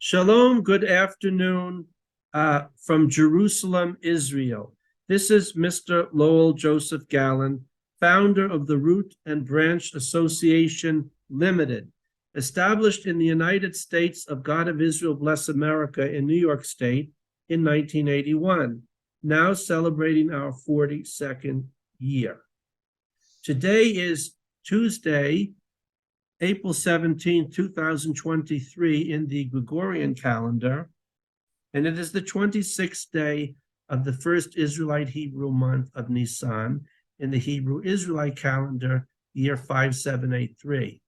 Shalom, good afternoon from Jerusalem, Israel. This is Mr. Lowell Joseph Gallin, founder of the Root and Branch Association Limited, established in the United States of God of Israel, bless America in New York State in 1981, now celebrating our 42nd year. Today is Tuesday, April 17, 2023 in the Gregorian calendar, and it is the 26th day of the first Israelite Hebrew month of Nisan in the Hebrew Israelite calendar, year 5783.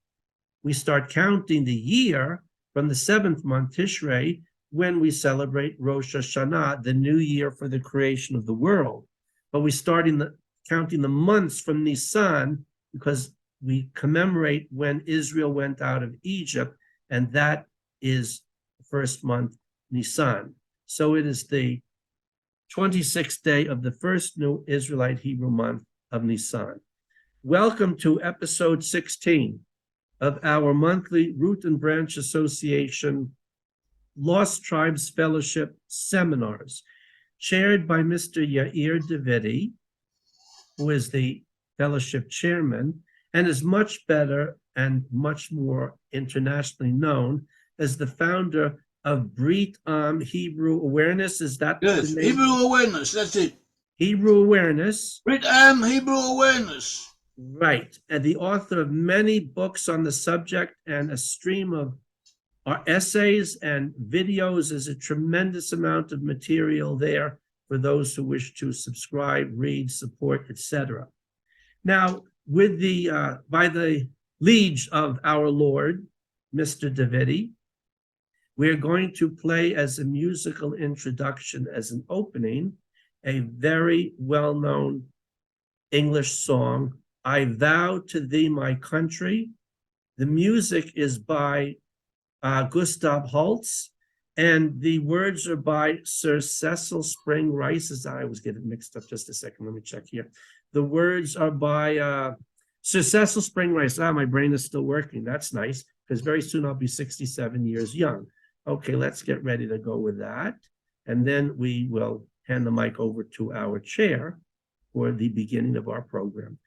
We start counting the year from the seventh month, Tishrei, when we celebrate Rosh Hashanah, the new year for the creation of the world. But we start counting the months from Nisan because we commemorate when Israel went out of Egypt, and that is the first month, Nisan. So it is the 26th day of the first new Israelite Hebrew month of Nisan. Welcome to episode 16 of our monthly Root and Branch Association Lost Tribes Fellowship seminars, chaired by Mr. Yair Davidiy, who is the fellowship chairman, and is much better and much more internationally known as the founder of Brit-Am Hebrew Awareness. Is that yes, the name? Hebrew Awareness, that's it. Hebrew Awareness. Brit-Am Hebrew Awareness. Right, and the author of many books on the subject and a stream of essays and videos. Is a tremendous amount of material there for those who wish to subscribe, read, support, etc. Now, with by the liege of our Lord, Mr. Davidiy, we're going to play as a musical introduction, as an opening, a very well-known English song, I Vow to Thee, My Country. The music is by Gustav Holst, and the words are by Sir Cecil Spring Rice. I always get it mixed up. Just a second, let me check here. The words are by Sir Cecil Spring Rice. My brain is still working. That's nice, because very soon I'll be 67 years young. Okay, let's get ready to go with that. And then we will hand the mic over to our chair for the beginning of our program.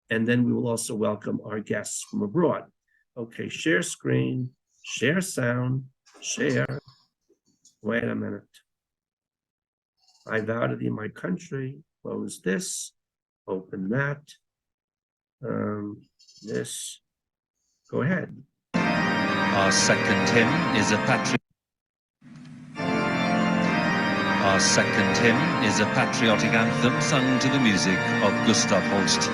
And then we will also welcome our guests from abroad. Okay, share screen, share sound, share. Wait a minute. I vow to thee, my country. Close this. Open that. This. Go ahead. Our second hymn is a patriotic anthem sung to the music of Gustav Holst.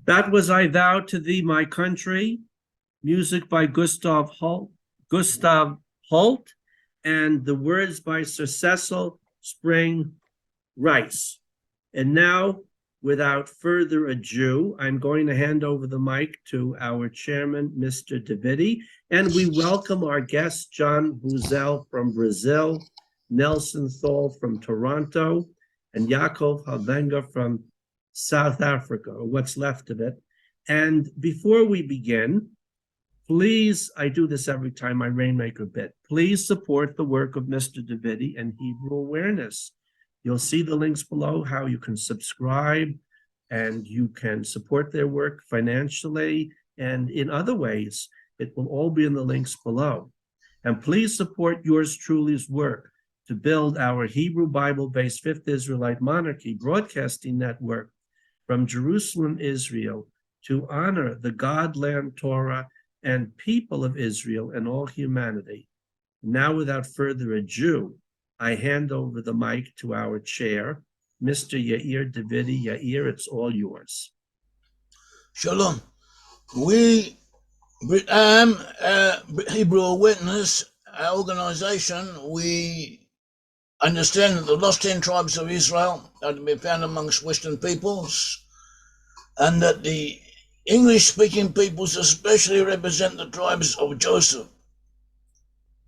That was I Vow to Thee, My Country, music by Gustav Holt, and the words by Sir Cecil Spring Rice. And now, without further ado, I'm going to hand over the mic to our chairman, Mr. Davidiy, and we welcome our guests, John Buzel from Brazil, Nelson Thal from Toronto, and Yaakov Havenga from South Africa, or what's left of it. And before we begin, please, I do this every time, my Rainmaker bit, please support the work of Mr. Davidiy and Hebrew Awareness. You'll see the links below, how you can subscribe and you can support their work financially and in other ways. It will all be in the links below. And please support yours truly's work to build our Hebrew Bible-based Fifth Israelite Monarchy broadcasting network from Jerusalem, Israel, to honor the God-land Torah and people of Israel and all humanity. Now, without further ado, I hand over the mic to our chair, Mr. Yair Davidiy. Yair, it's all yours. Shalom. We, Brit-Am Hebrew Awareness, our organization, we understand that the lost 10 tribes of Israel are to be found amongst Western peoples, and that the English-speaking peoples especially represent the tribes of Joseph.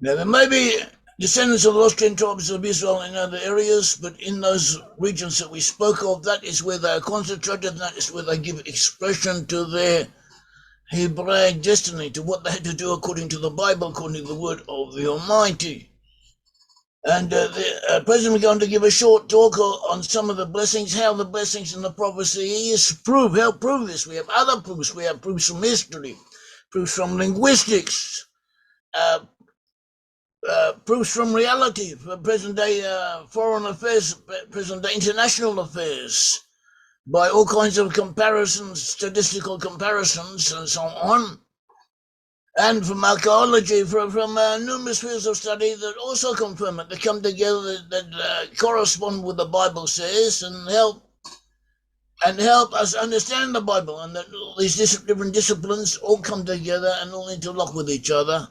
Now, there may be descendants of the lost 10 tribes of Israel in other areas, but in those regions that we spoke of, that is where they are concentrated, and that is where they give expression to their Hebraic destiny, to what they had to do according to the Bible, according to the word of the Almighty. And the President is going to give a short talk on some of the blessings, how the blessings in the prophecy is proof. Help prove this. We have other proofs. We have proofs from history, proofs from linguistics, proofs from reality, from present-day foreign affairs, present-day international affairs, by all kinds of comparisons, statistical comparisons, and so on, and from archaeology, from numerous fields of study that also confirm it, that come together, that correspond with the Bible says, and help us understand the Bible, and that all these different disciplines all come together and all interlock with each other.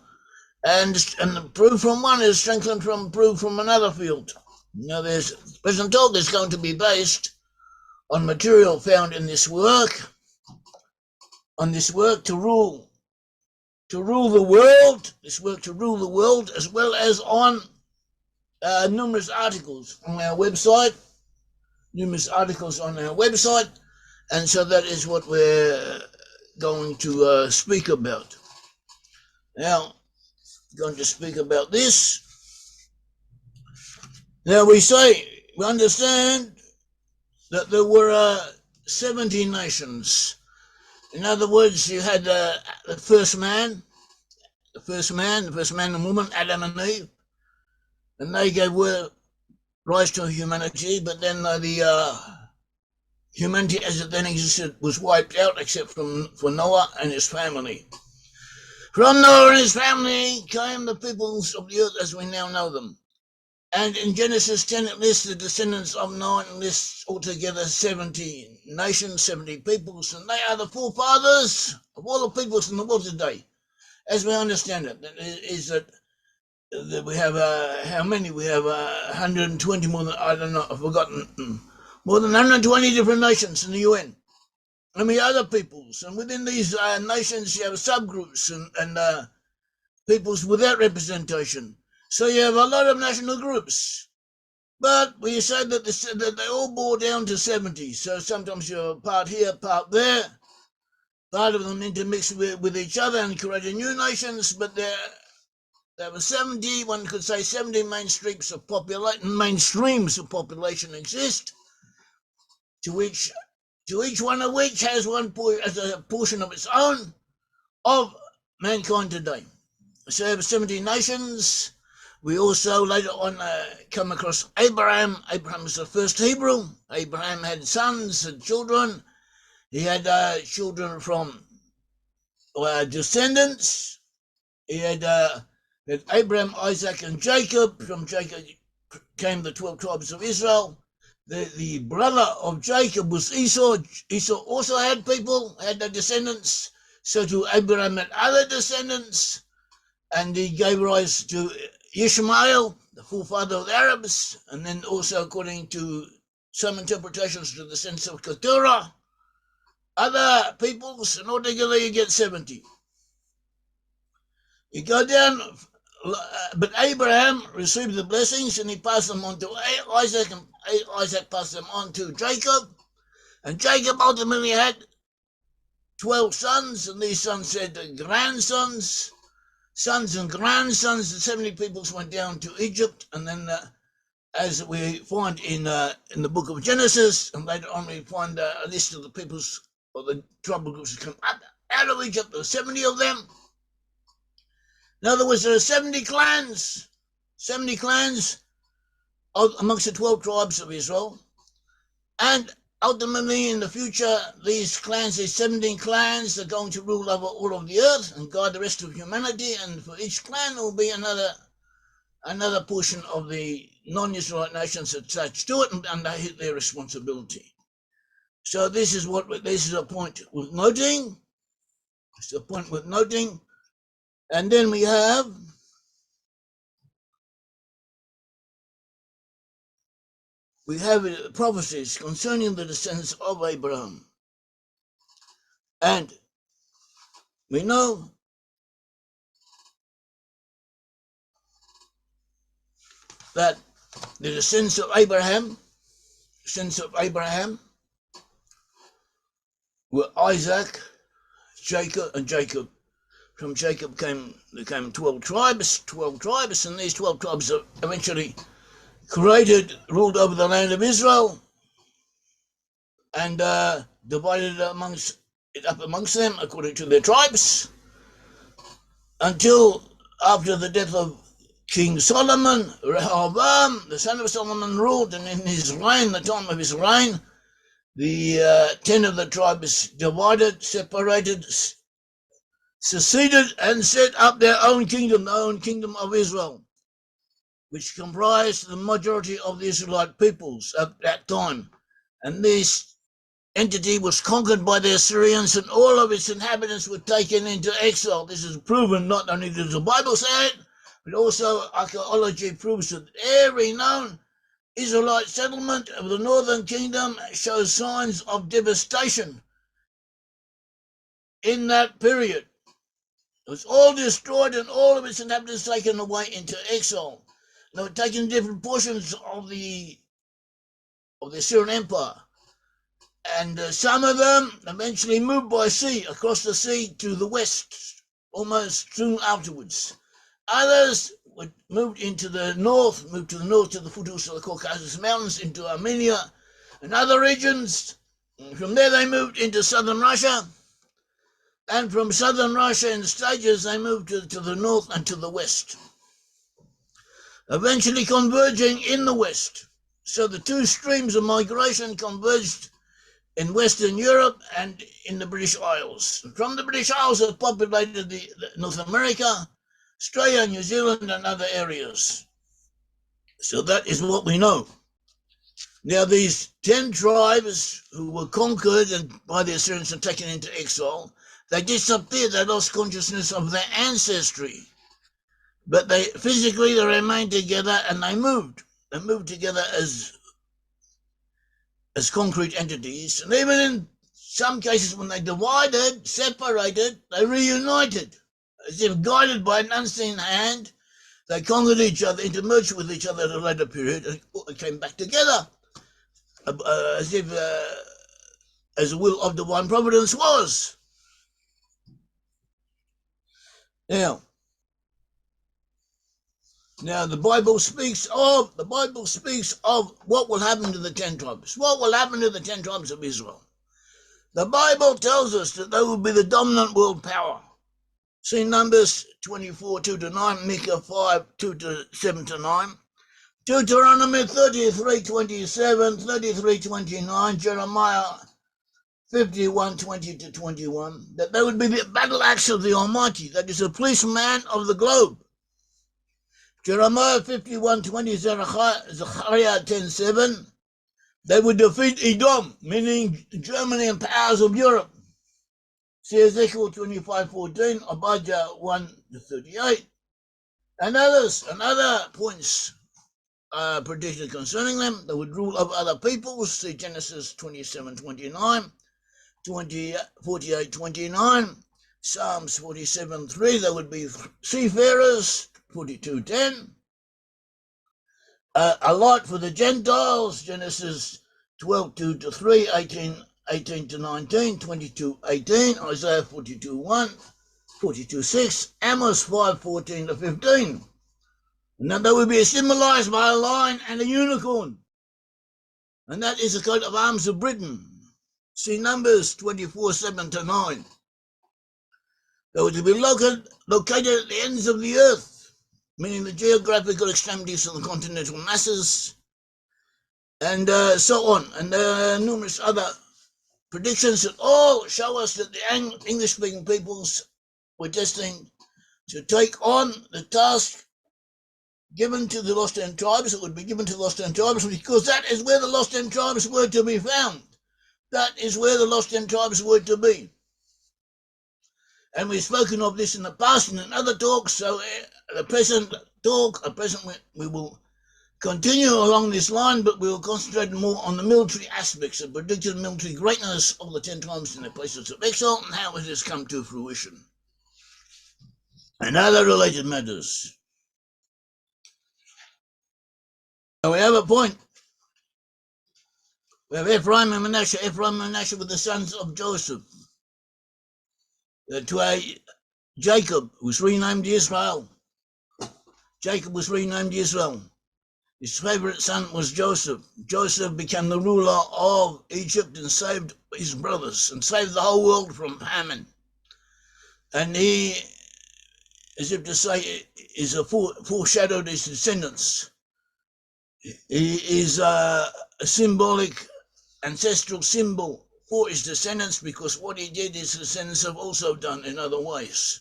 And the proof from one is strengthened from proof from another field. Now, this present talk is going to be based on material found in this work, to rule the world, as well as on numerous articles on our website, and so that is what we're going to speak about. Now, going to speak about this. Now, we understand that there were 70 nations. In other words, you had the first man and woman, Adam and Eve, and they gave rise to humanity, but then the humanity as it then existed was wiped out except for Noah and his family. From Noah and his family came the peoples of the earth as we now know them. And in Genesis 10, it lists the descendants of Noah, and lists altogether 70 nations, 70 peoples, and they are the forefathers of all the peoples in the world today. As we understand it, is that we have, how many? We have 120, more than, I don't know, I've forgotten, more than 120 different nations in the UN. And we other peoples, and within these nations you have subgroups and peoples without representation. So you have a lot of national groups, but we say that they all boil down to 70. So sometimes you're part here, part there, part of them intermix with each other and creating new nations, but there were 70, one could say 70 mainstreams of population exist, to each one of which has as a portion of its own of mankind today. So there were 70 nations. We also later on come across Abraham. Abraham was the first Hebrew. Abraham had sons and children. He had children from descendants. He had Abraham, Isaac, and Jacob. From Jacob came the 12 tribes of Israel. the brother of Jacob was Esau. Esau also had people, had the descendants. So to Abraham and other descendants. And he gave rise to Ishmael, the forefather of the Arabs. And then also, according to some interpretations, to the sense of Keturah, other peoples, and altogether you get 70. You go down, but Abraham received the blessings and he passed them on to Isaac, and Isaac passed them on to Jacob. And Jacob ultimately had 12 sons, and these sons had grandsons, sons and grandsons. The 70 peoples went down to Egypt, and then as we find in the book of Genesis, and later on we find a list of the peoples or the tribal groups that come up out of Egypt. There were 70 of them. In other words, there are 70 clans amongst the 12 tribes of Israel. And ultimately, in the future, these 17 clans, are going to rule over all of the earth and guide the rest of humanity. And for each clan, there will be another portion of the non-Israelite nations attached to it, and they hit their responsibility. So this is a point worth noting. It's a point worth noting. And then we have prophecies concerning the descendants of Abraham. And we know that the descendants of Abraham were Isaac, Jacob, and Jacob. From Jacob came 12 tribes, and these 12 tribes are eventually ruled over the land of Israel, and divided up amongst them according to their tribes, until after the death of King Solomon, Rehoboam, the son of Solomon, ruled, and in his reign, the time of his reign, the 10 of the tribes divided, separated, seceded, and set up their own kingdom, the own kingdom of Israel, which comprised the majority of the Israelite peoples at that time. And this entity was conquered by the Assyrians, and all of its inhabitants were taken into exile. This is proven not only does the Bible say it, but also archaeology proves that every known Israelite settlement of the northern kingdom shows signs of devastation in that period. It was all destroyed and all of its inhabitants taken away into exile. They were taken in different portions of the Assyrian Empire. And some of them eventually moved by sea, across the sea to the west, almost soon afterwards. Others moved to the north to the foothills of the Caucasus Mountains, into Armenia and other regions. And from there they moved into southern Russia. And from southern Russia in stages, they moved to the north and to the west, eventually converging in the west. So the two streams of migration converged in Western Europe and in the British Isles. And from the British Isles, it populated the North America, Australia, New Zealand, and other areas. So that is what we know. Now, these 10 tribes who were conquered by the Assyrians and taken into exile, they disappeared. They lost consciousness of their ancestry. But they remained together, and they moved. They moved together as concrete entities. And even in some cases, when they separated, they reunited. As if guided by an unseen hand, they conquered each other, intermerged with each other at a later period, and came back together, as the will of divine providence was. Now the Bible speaks of what will happen to the 10 tribes. What will happen to the 10 tribes of Israel? The Bible tells us that they will be the dominant world power. See Numbers 24, 2-9, Micah 5, 7-9, Deuteronomy 33, 27, 33, 29, Jeremiah 51, 20-21, that they would be the battle axe of the Almighty, that is a policeman of the globe. Jeremiah 51, 20, Zechariah 10, 7, They would defeat Edom, meaning Germany and powers of Europe. See Ezekiel 25:14, Abijah 1:38, and others, and other points predicted concerning them. They would rule over other peoples. See Genesis 27:29, 48:29, Psalms 47:3. They would be seafarers, 42:10. A lot for the Gentiles, Genesis 12:2-3, 18-19, 22:18, Isaiah 42:1, 42:6, Amos 5:14-15. And then they will be symbolized by a lion and a unicorn. And that is the coat of arms of Britain. See Numbers 24:7-9. They were to be located at the ends of the earth, meaning the geographical extremities of the continental masses, and so on. And there are numerous other predictions that all show us that the English-speaking peoples were destined to take on the task given to the Lost Ten Tribes. It would be given to the Lost Ten Tribes because that is where the Lost Ten Tribes were to be found. That is where the Lost Ten Tribes were to be. And we've spoken of this in the past and in other talks, so the present talk, we will continue along this line, but we will concentrate more on the military aspects, the predicted military greatness of the 10 tribes in their places of exile and how it has come to fruition, and other related matters. Now we have a point. We have Ephraim and Manasseh. Ephraim and Manasseh were the sons of Joseph. Jacob was renamed Israel. Jacob was renamed Israel. His favorite son was Joseph. Joseph became the ruler of Egypt and saved his brothers and saved the whole world from famine. And he, as if to say, is a foreshadowed his descendants. He is a symbolic ancestral symbol for his descendants, because what he did his descendants have also done in other ways.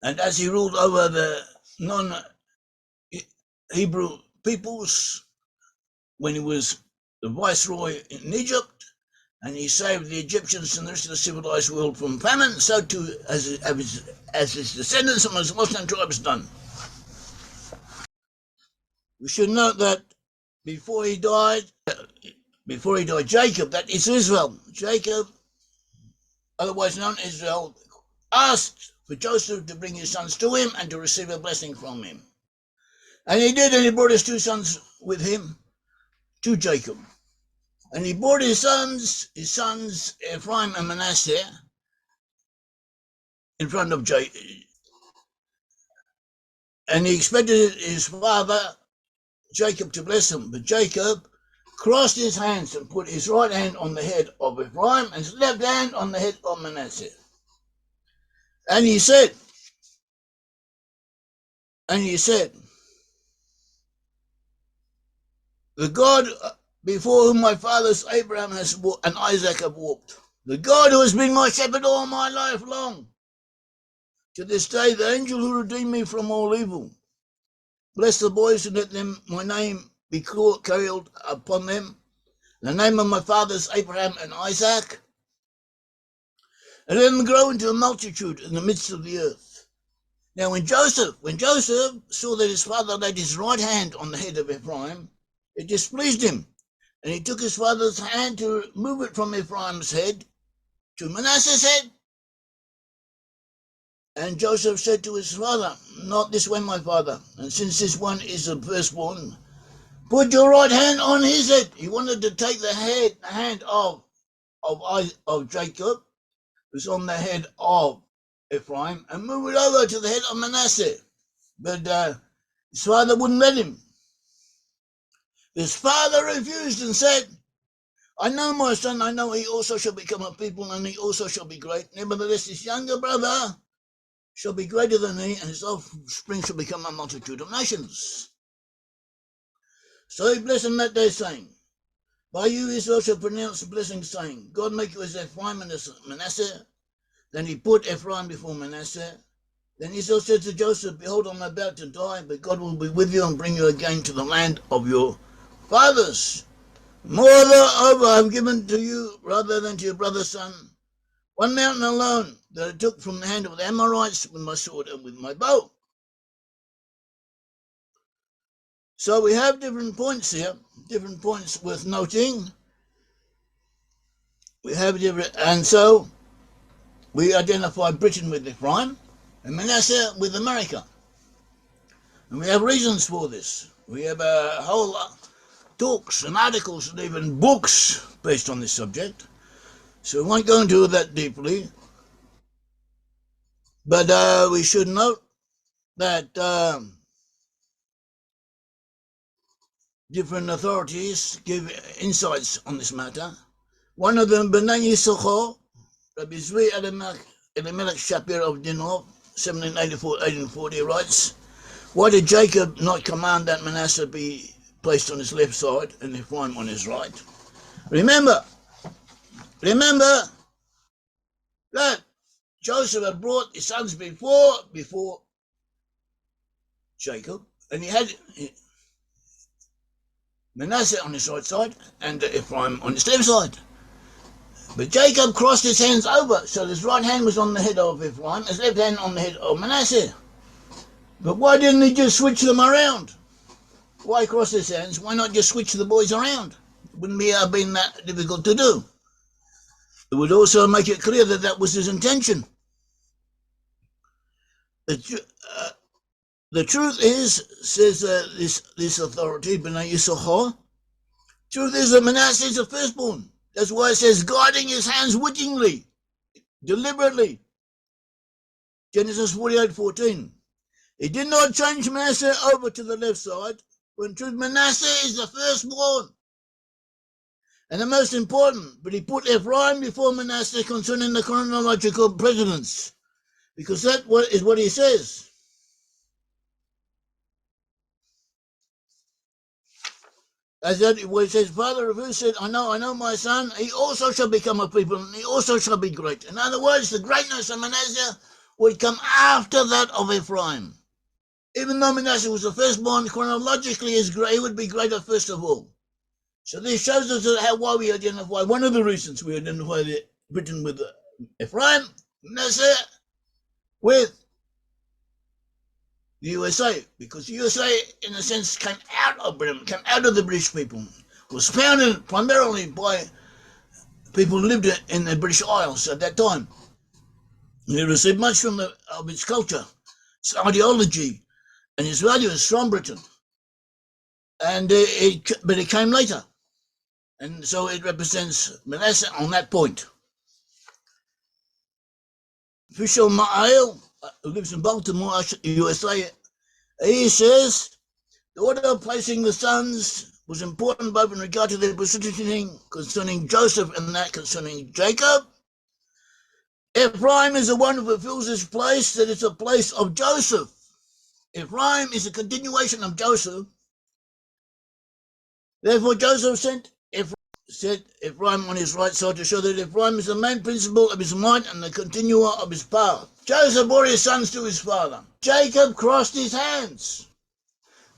And as he ruled over the non-Hebrew peoples, when he was the viceroy in Egypt, and he saved the Egyptians and the rest of the civilized world from famine, so too as his descendants and his Lost Ten Tribes done. We should note that before he died, Jacob, that is Israel, Jacob, otherwise known as Israel, asked for Joseph to bring his sons to him and to receive a blessing from him. And he did, and he brought his 2 sons with him to Jacob. And he brought his sons, Ephraim and Manasseh, in front of Jacob. And he expected his father, Jacob, to bless him. But Jacob crossed his hands and put his right hand on the head of Ephraim and his left hand on the head of Manasseh. And he said, the God before whom my fathers Abraham and Isaac have walked, the God who has been my shepherd all my life long, to this day, the angel who redeemed me from all evil, bless the boys and let them my name be carried upon them, the name of my fathers Abraham and Isaac, and let them grow into a multitude in the midst of the earth. Now when Joseph saw that his father laid his right hand on the head of Ephraim, it displeased him, and he took his father's hand to move it from Ephraim's head to Manasseh's head. And Joseph said to his father, not this one, my father, and since this one is the firstborn, put your right hand on his head. He wanted to take the hand of Jacob, who's on the head of Ephraim, and move it over to the head of Manasseh. But his father wouldn't let him. His father refused and said, I know my son, I know he also shall become a people, and he also shall be great. Nevertheless, his younger brother shall be greater than he, and his offspring shall become a multitude of nations. So he blessed him that day, saying, by you Israel shall pronounce the blessing, saying, God make you as Ephraim and as Manasseh. Then he put Ephraim before Manasseh. Then Israel said to Joseph, behold, I'm about to die, but God will be with you and bring you again to the land of your fathers. Moreover, I have given to you rather than to your brother's son one mountain alone that I took from the hand of the Amorites with my sword and with my bow. So we have different points here, different points worth noting. We have different, and so we identify Britain with Ephraim and Manasseh with America. And we have reasons for this. We have a whole talks and articles and even books based on this subject. So we won't go into that deeply. But we should note that different authorities give insights on this matter. One of them, B'nai Yisachar, Rabbi Zvi Elimelech Shapir of Dinov, 1784-1840, writes, why did Jacob not command that Manasseh be placed on his left side and Ephraim on his right? Remember that Joseph had brought his sons before Jacob, and he had Manasseh on his right side and Ephraim on his left side. But Jacob crossed his hands over, so his right hand was on the head of Ephraim, his left hand on the head of Manasseh. But why didn't he just switch them around? Why cross his hands? Why not just switch the boys around? It wouldn't have been that difficult to do. It would also make it clear that that was his intention. The truth is, says this authority, B'nai Yisachar, truth is that Manasseh is the firstborn. That's why it says, guiding his hands wittingly, deliberately. Genesis 48:14. He did not change Manasseh over to the left side, when truth Manasseh is the firstborn. And the most important, but he put Ephraim before Manasseh concerning the chronological precedence, because that is what he says. As that where it says, Father of who said, I know my son, he also shall become a people, and he also shall be great. In other words, the greatness of Manasseh would come after that of Ephraim. Even though Manasseh was the firstborn, chronologically he would be greater first of all. So this shows us why we identify, one of the reasons we identify Britain with Ephraim, Manasseh with the USA, because the USA, in a sense, came out of Britain, came out of the British people, was founded primarily by people who lived in the British Isles at that time. It received much of its culture, its ideology, and its values from Britain. But it came later. And so it represents Manasseh on that point. Official Ma'ail, who lives in Baltimore, USA, he says the order of placing the sons was important both in regard to their positioning concerning Joseph and that concerning Jacob. Ephraim is the one who fulfills his place, that it's a place of Joseph. Ephraim is a continuation of Joseph. Therefore, Joseph set Ephraim on his right side to show that Ephraim is the main principle of his might and the continuer of his power. Joseph brought his sons to his father. Jacob crossed his hands.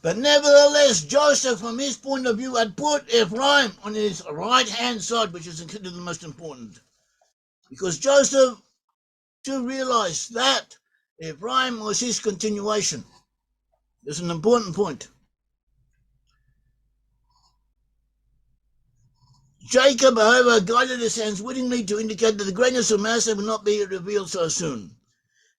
But nevertheless, Joseph, from his point of view, had put Ephraim on his right-hand side, which is considered the most important. Because Joseph too realized that Ephraim was his continuation. It's an important point. Jacob, however, guided his hands wittingly to indicate that the greatness of Manasseh would not be revealed so soon.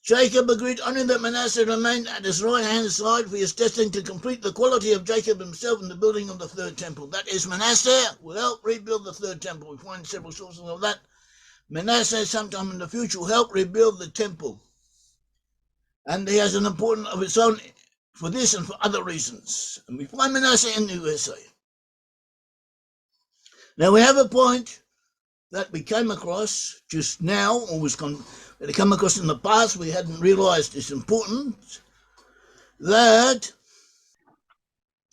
Jacob agreed only that Manasseh remained at his right-hand side, for he is destined to complete the quality of Jacob himself in the building of the third temple. That is, Manasseh will help rebuild the third temple. We find several sources of that. Manasseh, sometime in the future, will help rebuild the temple. And he has an importance of its own for this and for other reasons. And we find Manasseh in the USA. Now we have a point that we came across just now, or that come across in the past, we hadn't realized it's important, that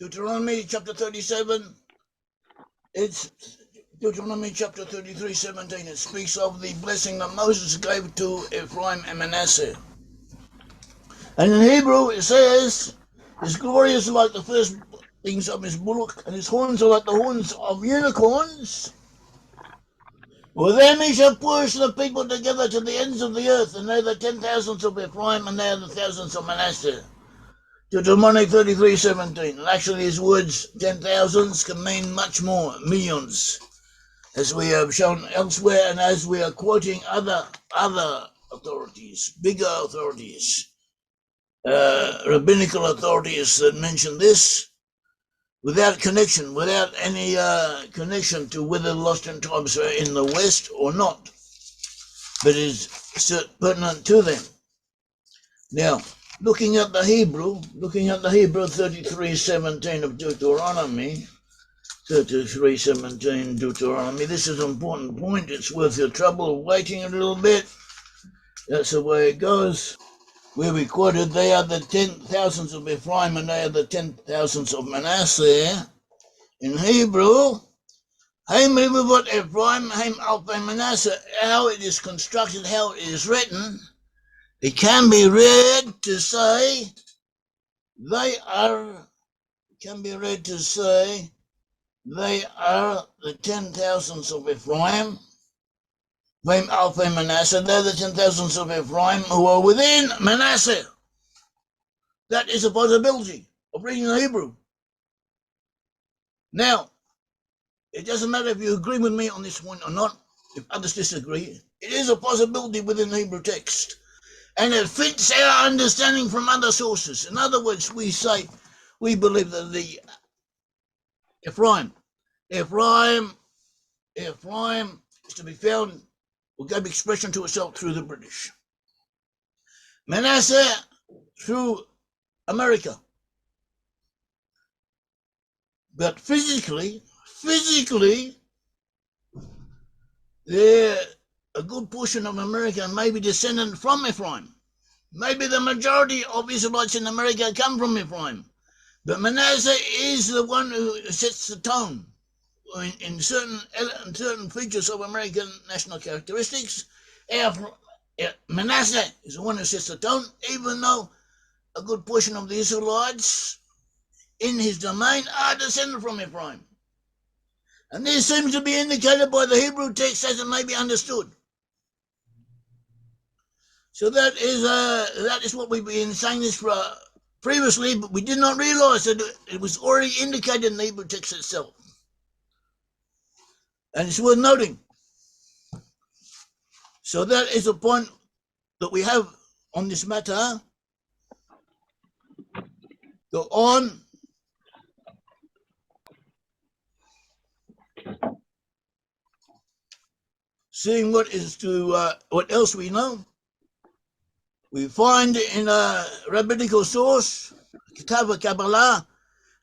Deuteronomy chapter 37, it's Deuteronomy chapter 33:17, it speaks of the blessing that Moses gave to Ephraim and Manasseh. And in Hebrew it says, his glory is like the things of his bullock, and his horns are like the horns of unicorns. With them he shall push the people together to the ends of the earth, and they are the 10,000s of Ephraim, and they are the thousands of Manasseh. Deuteronomy 33:17. And actually his words, 10,000s, can mean much more, millions, as we have shown elsewhere, and as we are quoting other authorities, bigger authorities, rabbinical authorities that mention this, without connection, without any connection to whether the lost tribes are in the West or not, but is pertinent to them. Now, looking at the Hebrew 33:17 of Deuteronomy, 33:17 Deuteronomy, this is an important point. It's worth your trouble of waiting a little bit. That's the way it goes. Where we quoted, they are the 10,000s of Ephraim, and they are the 10,000s of Manasseh. In Hebrew, Haim Rivavot Ephraim, Haim Alpha Manasseh, how it is constructed, how it is written, it can be read to say they are the 10,000s of Ephraim, Haim Alpha Manasseh, they're the 10,000s of Ephraim who are within Manasseh. That is a possibility of reading the Hebrew. Now, it doesn't matter if you agree with me on this one or not, if others disagree. It is a possibility within the Hebrew text. And it fits our understanding from other sources. In other words, we believe that the Ephraim is to be found, or gave expression to itself through the British. Manasseh through America. But physically, a good portion of America may be descendant from Ephraim. Maybe the majority of Israelites in America come from Ephraim. But Manasseh is the one who sets the tone in certain features of American national characteristics. Manasseh is the one who sets the tone, even though a good portion of the Israelites in his domain are descended from Ephraim. And this seems to be indicated by the Hebrew text as it may be understood. So that is what we've been saying this previously, but we did not realize that it was already indicated in the Hebrew text itself. And it's worth noting. So that is a point that we have on this matter. Go on. Seeing what else we know. We find in a rabbinical source, Kitab Kabbalah,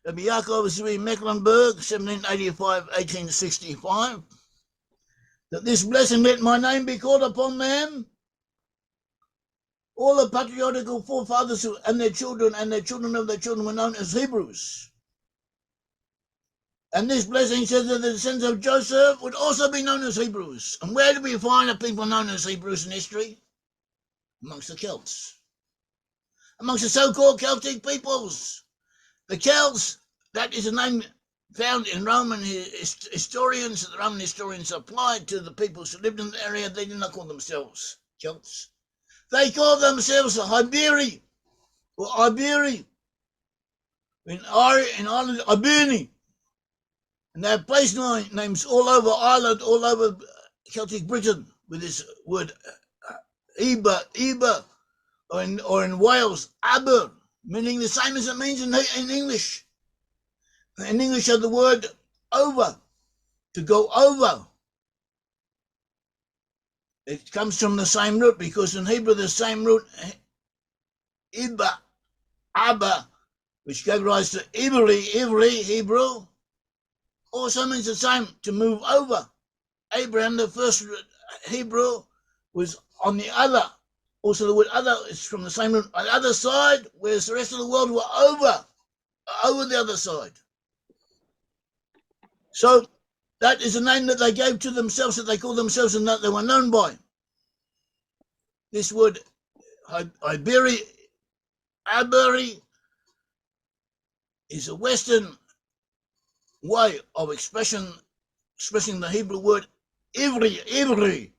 Rabbi Yaakov Zvi Mecklenburg, 1785-1865, that this blessing, let my name be called upon them. All the patriarchal forefathers and their children of their children were known as Hebrews. And this blessing says that the descendants of Joseph would also be known as Hebrews. And where do we find the people known as Hebrews in history? Amongst the Celts. Amongst the so-called Celtic peoples. The Celts, that is a name found in Roman historians. The Roman historians applied to the peoples who lived in the area. They did not call themselves Celts. They called themselves Iberi, or Iberi, in Ireland, Iberia. And they have place names all over Ireland, all over Celtic Britain, with this word Iber, or in Wales, Aber, meaning the same as it means in English. In English, the word over, to go over. It comes from the same root, because in Hebrew, the same root, Iba, Abba, which gave rise to Ivri, Hebrew, also means the same, to move over. Abraham, the first Hebrew, was on the other. Also, the word other is from the same root, on the other side, whereas the rest of the world were over the other side. So that is a name that they gave to themselves, that they called themselves, and that they were known by. This word, Iberi, is a Western way of expressing the Hebrew word Ivri,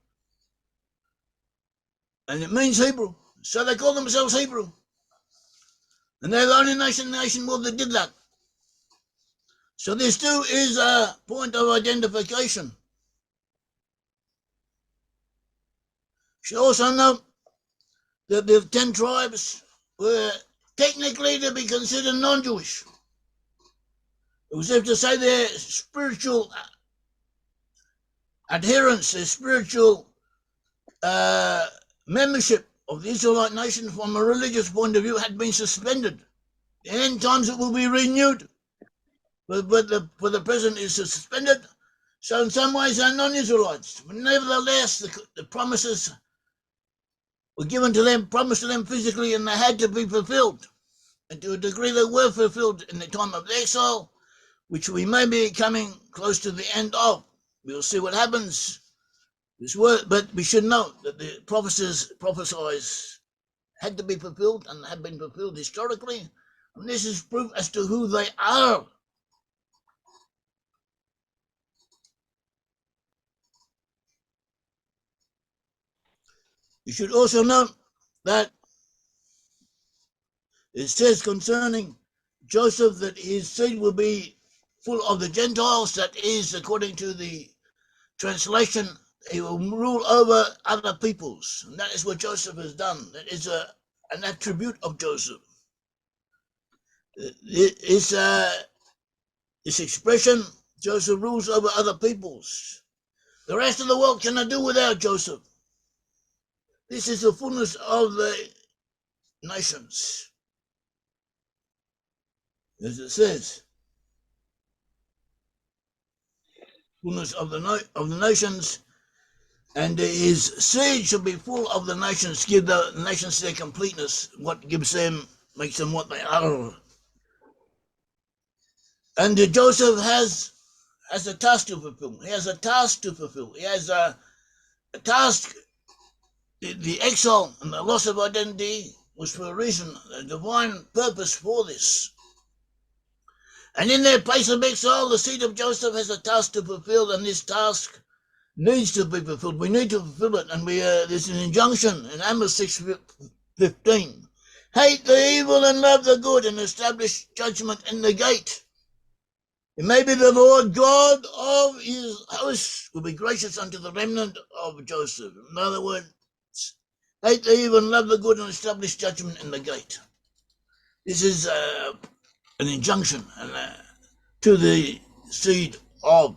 and it means Hebrew. So they call themselves Hebrew, and they're the only nation in the world that did that. So this too is a point of identification. You should also note that the 10 tribes were technically to be considered non-Jewish. It was if to say their spiritual adherence, their spiritual membership of the Israelite nation from a religious point of view had been suspended. The end times it will be renewed, but for the present is suspended. So in some ways they're non-Israelites. But nevertheless, the promises were given to them, promised to them physically, and they had to be fulfilled. And to a degree they were fulfilled in the time of exile, which we may be coming close to the end of. We'll see what happens. But we should note that the prophecies had to be fulfilled and have been fulfilled historically. And this is proof as to who they are. You should also note that it says concerning Joseph that his seed will be full of the Gentiles. That is, according to the translation, he will rule over other peoples. And that is what Joseph has done. That is an attribute of Joseph. This expression, Joseph rules over other peoples. The rest of the world cannot do without Joseph. This is the fullness of the nations. As it says, fullness of the nations, and his seed shall be full of the nations, give the nations their completeness, what gives them, makes them what they are. And Joseph has a task to fulfill. He has a task to fulfill. He has a task. The exile and the loss of identity was for a reason, a divine purpose for this. And in their place of exile, the seed of Joseph has a task to fulfill, and this task needs to be fulfilled. We need to fulfill it, and there's an injunction in Amos 6:15. Hate the evil and love the good, and establish judgment in the gate. It may be the Lord God of his hosts will be gracious unto the remnant of Joseph. In other words, hate the evil and love the good, and establish judgment in the gate. This is an injunction to the seed of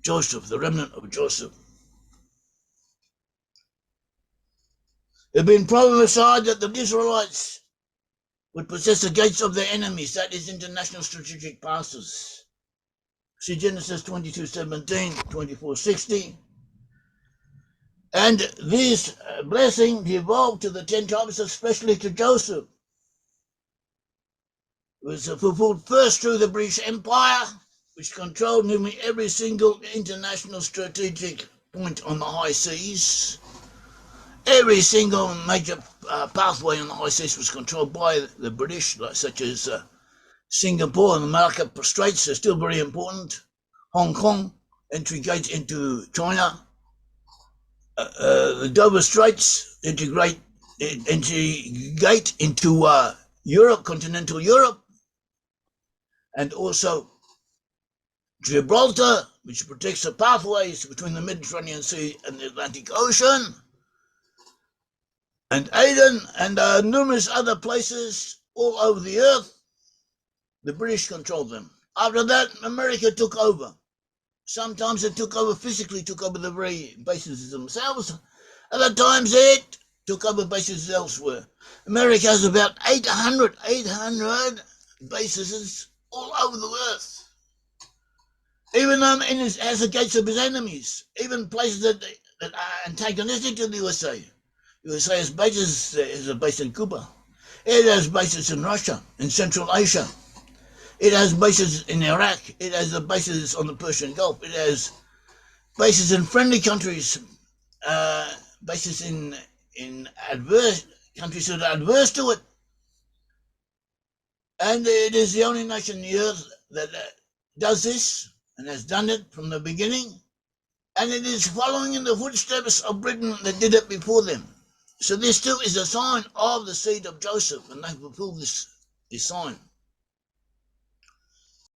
Joseph, the remnant of Joseph. It had been prophesied that the Israelites would possess the gates of their enemies, that is, international strategic passes. See Genesis 22:17, 24:60. And this blessing devolved to the 10 tribes, especially to Joseph. It was fulfilled first through the British Empire, which controlled nearly every single international strategic point on the high seas. Every single major pathway on the high seas was controlled by the British, such as Singapore and the Malacca Straits are still very important. Hong Kong, entry gates into China. The Dover Straits, entry gate into Europe, continental Europe. And also Gibraltar, which protects the pathways between the Mediterranean Sea and the Atlantic Ocean. And Aden and numerous other places all over the earth. The British controlled them. After that, America took over. Sometimes it took over physically, took over the very bases themselves. Other times it took over bases elsewhere. America has about 800 bases all over the earth. Even as the gates of his enemies, even places that are antagonistic to the USA. USA has bases, is a base in Cuba. It has bases in Russia, in Central Asia. It has bases in Iraq. It has bases on the Persian Gulf. It has bases in friendly countries, bases in adverse countries that are adverse to it. And it is the only nation on the earth that does this and has done it from the beginning, and it is following in the footsteps of Britain that did it before them. So this too is a sign of the seed of Joseph, and they fulfill this sign.